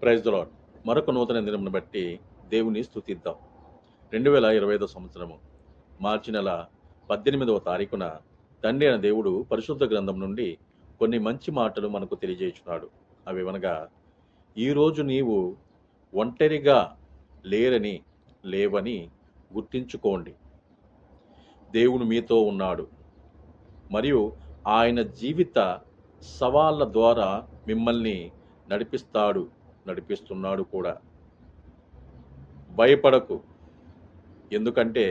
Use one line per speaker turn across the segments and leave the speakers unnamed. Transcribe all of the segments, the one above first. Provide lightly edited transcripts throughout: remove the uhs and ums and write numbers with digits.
Praise the lord. మరొక నూతన దినమును బట్టి దేవుని స్తుతిద్దాం. 2025 సంవత్సరము మార్చి నెల 18వ తారీఖున తండ్రి అయిన దేవుడు పరిశుద్ధ గ్రంథం నుండి కొన్ని మంచి మాటలు మనకు తెలియజేస్తున్నాడు. అవి అనగా, ఈరోజు నీవు ఒంటరిగా లేవని గుర్తించుకోండి. దేవుడు మీతో ఉన్నాడు మరియు ఆయన జీవిత సవాళ్ళ ద్వారా మిమ్మల్ని నడిపిస్తున్నాడు కూడా. భయపడకు, ఎందుకంటే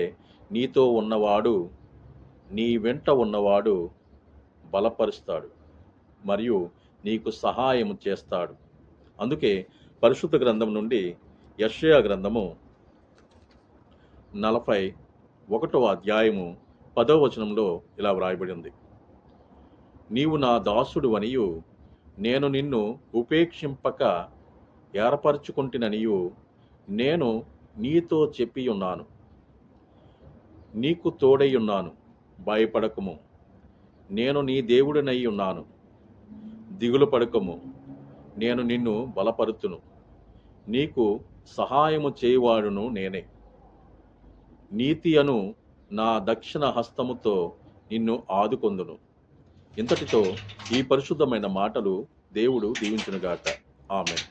నీతో ఉన్నవాడు, నీ వెంట ఉన్నవాడు బలపరుస్తాడు మరియు నీకు సహాయం చేస్తాడు. అందుకే పరిశుద్ధ గ్రంథం నుండి యెషయా గ్రంథము 41వ అధ్యాయము 10వ వచనంలో ఇలా వ్రాయబడి ఉంది. నీవు నా దాసుడు అనియు నేను నిన్ను ఉపేక్షింపక ఏర్పరచుకుంటుననియు నేను నీతో చెప్పి ఉన్నాను. నీకు తోడై ఉన్నాను, భయపడకము, నేను నీ దేవుడినై ఉన్నాను. దిగులు పడకము, నేను నిన్ను బలపరుతును, నీకు సహాయము చేయువాడును నేనే. నీతి అను నా దక్షిణ హస్తముతో నిన్ను ఆదుకొందును. ఇంతటితో ఈ పరిశుద్ధమైన మాటలు దేవుడు దీవించునుగాక. ఆమేన్.